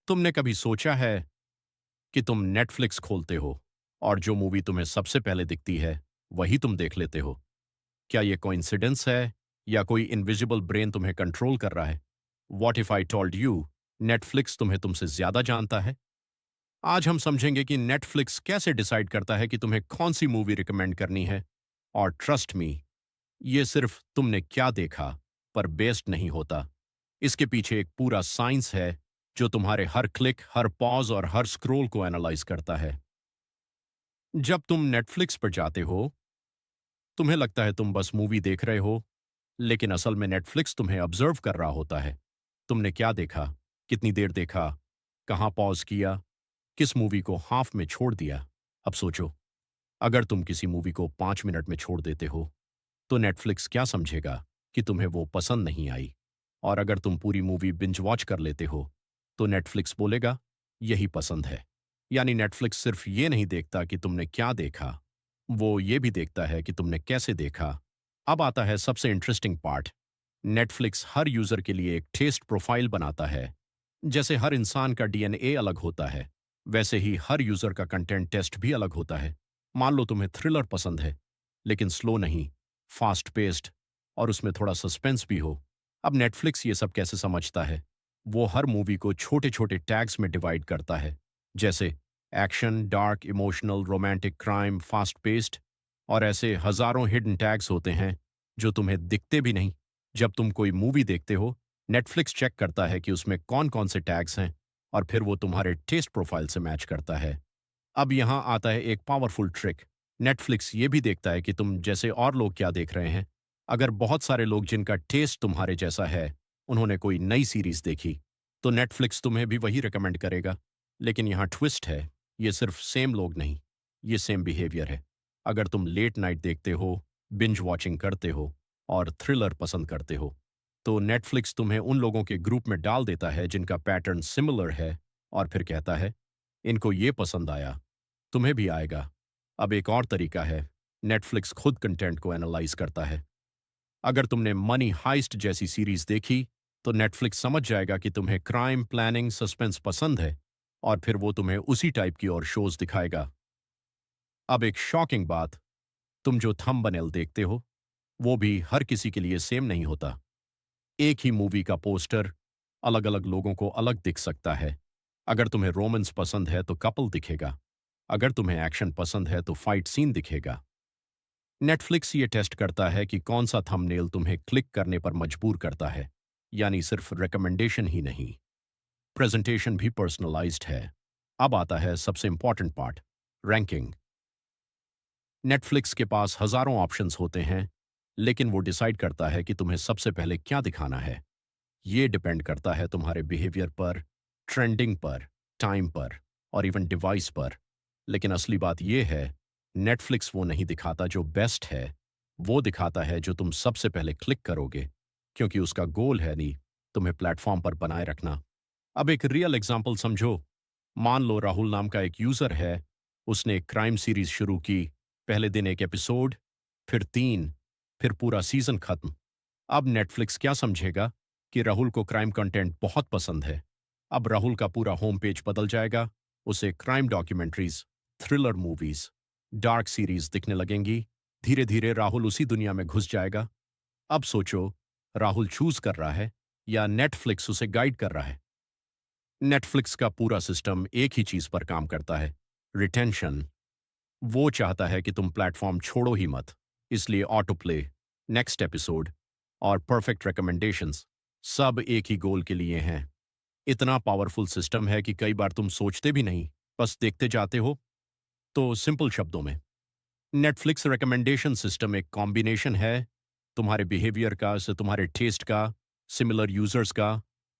तुमने कभी सोचा है कि तुम नेटफ्लिक्स खोलते हो और जो मूवी तुम्हें सबसे पहले दिखती है वही तुम देख लेते हो? क्या ये कोइंसिडेंस है या कोई इनविजिबल ब्रेन तुम्हें कंट्रोल कर रहा है? What if I told you Netflix तुम्हें तुमसे ज्यादा जानता है? आज हम समझेंगे कि नेटफ्लिक्स कैसे डिसाइड करता है कि तुम्हें कौन सी मूवी रिकमेंड करनी है। और ट्रस्ट मी, ये सिर्फ तुमने क्या देखा पर बेस्ड नहीं होता। इसके पीछे एक पूरा साइंस है जो तुम्हारे हर क्लिक, हर पॉज और हर स्क्रोल को एनालाइज करता है। जब तुम नेटफ्लिक्स पर जाते हो, तुम्हें लगता है तुम बस मूवी देख रहे हो, लेकिन असल में नेटफ्लिक्स तुम्हें ऑब्जर्व कर रहा होता है। तुमने क्या देखा, कितनी देर देखा, कहाँ पॉज किया, किस मूवी को हाफ में छोड़ दिया। अब सोचो, अगर तुम किसी मूवी को 5 मिनट में छोड़ देते हो, तो नेटफ्लिक्स क्या समझेगा कि तुम्हें वो पसंद नहीं आई। और अगर तुम पूरी मूवी बिंज वॉच कर लेते हो, तो नेटफ्लिक्स बोलेगा यही पसंद है। यानी नेटफ्लिक्स सिर्फ ये नहीं देखता कि तुमने क्या देखा, वो ये भी देखता है कि तुमने कैसे देखा। अब आता है सबसे इंटरेस्टिंग पार्ट। नेटफ्लिक्स हर यूजर के लिए एक टेस्ट प्रोफाइल बनाता है। जैसे हर इंसान का डीएनए अलग होता है, वैसे ही हर यूजर का कंटेंट टेस्ट भी अलग होता है। मान लो तुम्हें थ्रिलर पसंद है, लेकिन स्लो नहीं, फास्ट पेस्ड और उसमें थोड़ा सस्पेंस भी हो। अब नेटफ्लिक्स ये सब कैसे समझता है? वो हर मूवी को छोटे छोटे टैग्स में डिवाइड करता है, जैसे action, dark, emotional, romantic, crime, fast paced. और ऐसे हजारों हिडन टैग्स होते हैं जो तुम्हें दिखते भी नहीं। जब तुम कोई मूवी देखते हो, नेटफ्लिक्स चेक करता है कि उसमें कौन कौन से टैग्स हैं और फिर वो तुम्हारे टेस्ट प्रोफाइल से मैच करता है। अब यहाँ आता है एक पावरफुल ट्रिक। नेटफ्लिक्स ये भी देखता है कि तुम जैसे और लोग क्या देख रहे हैं। अगर बहुत सारे लोग जिनका टेस्ट तुम्हारे जैसा है, उन्होंने कोई नई सीरीज देखी, तो नेटफ्लिक्स तुम्हें भी वही रिकमेंड करेगा। लेकिन यहाँ ट्विस्ट है, ये सिर्फ सेम लोग नहीं, ये सेम बिहेवियर है। अगर तुम लेट नाइट देखते हो, बिंज वॉचिंग करते हो और थ्रिलर पसंद करते हो, तो नेटफ्लिक्स तुम्हें उन लोगों के ग्रुप में डाल देता है जिनका पैटर्न सिमिलर है और फिर कहता है इनको ये पसंद आया, तुम्हें भी आएगा। अब एक और तरीका है, नेटफ्लिक्स खुद कंटेंट को एनालाइज करता है। अगर तुमने मनी हाइस्ट जैसी सीरीज देखी, तो नेटफ्लिक्स समझ जाएगा कि तुम्हें क्राइम, प्लानिंग, सस्पेंस पसंद है और फिर वो तुम्हें उसी टाइप की और शोज दिखाएगा। अब एक शॉकिंग बात, तुम जो थंबनेल देखते हो, वो भी हर किसी के लिए सेम नहीं होता। एक ही मूवी का पोस्टर अलग अलग लोगों को अलग दिख सकता है। अगर तुम्हें रोमांस पसंद है तो कपल दिखेगा, अगर तुम्हें एक्शन पसंद है तो फाइट सीन दिखेगा। नेटफ्लिक्स ये टेस्ट करता है कि कौन सा थंबनेल तुम्हें क्लिक करने पर मजबूर करता है। यानी सिर्फ रिकमेंडेशन ही नहीं, प्रेजेंटेशन भी पर्सनलाइज्ड है। अब आता है सबसे इंपॉर्टेंट पार्ट, रैंकिंग। नेटफ्लिक्स के पास हजारों ऑप्शंस होते हैं, लेकिन वो डिसाइड करता है कि तुम्हें सबसे पहले क्या दिखाना है। ये डिपेंड करता है तुम्हारे बिहेवियर पर, ट्रेंडिंग पर, टाइम पर और इवन डिवाइस पर। लेकिन असली बात यह है, नेटफ्लिक्स वो नहीं दिखाता जो बेस्ट है, वो दिखाता है जो तुम सबसे पहले क्लिक करोगे, क्योंकि उसका गोल है नहीं तुम्हें प्लेटफॉर्म पर बनाए रखना। अब एक रियल एग्जांपल समझो। मान लो राहुल नाम का एक यूजर है, उसने एक क्राइम सीरीज शुरू की। पहले दिन एक एपिसोड, फिर 3, फिर पूरा सीजन खत्म। अब नेटफ्लिक्स क्या समझेगा कि राहुल को क्राइम कंटेंट बहुत पसंद है। अब राहुल का पूरा होम पेज बदल जाएगा, उसे crime documentaries, thriller movies, dark series दिखने लगेंगी। धीरे धीरे राहुल उसी दुनिया में घुस जाएगा। अब सोचो, राहुल चूज कर रहा है या नेटफ्लिक्स उसे गाइड कर रहा है? नेटफ्लिक्स का पूरा सिस्टम एक ही चीज पर काम करता है, रिटेंशन। वो चाहता है कि तुम प्लेटफॉर्म छोड़ो ही मत, इसलिए ऑटो प्ले, नेक्स्ट एपिसोड और परफेक्ट रिकमेंडेशंस सब एक ही गोल के लिए हैं। इतना पावरफुल सिस्टम है कि कई बार तुम सोचते भी नहीं, बस देखते जाते हो। तो सिंपल शब्दों में, नेटफ्लिक्स रिकमेंडेशन सिस्टम एक कॉम्बिनेशन है तुम्हारे बिहेवियर का, से तुम्हारे टेस्ट का, सिमिलर यूजर्स का,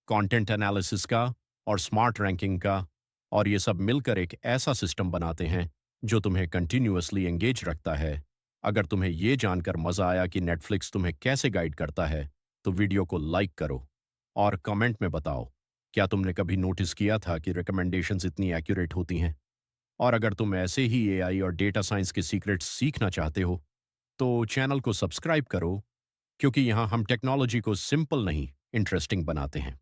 कंटेंट एनालिसिस का और स्मार्ट रैंकिंग का। और ये सब मिलकर एक ऐसा सिस्टम बनाते हैं जो तुम्हें कंटिन्यूअसली एंगेज रखता है। अगर तुम्हें ये जानकर मजा आया कि नेटफ्लिक्स तुम्हें कैसे गाइड करता है, तो वीडियो को लाइक करो और कमेंट में बताओ, क्या तुमने कभी नोटिस किया था कि रिकमेंडेशंस इतनी एक्यूरेट होती हैं? और अगर तुम ऐसे ही एआई और डेटा साइंस के सीक्रेट्स सीखना चाहते हो, तो चैनल को सब्सक्राइब करो, क्योंकि यहाँ हम टेक्नोलॉजी को सिंपल नहीं, इंटरेस्टिंग बनाते हैं।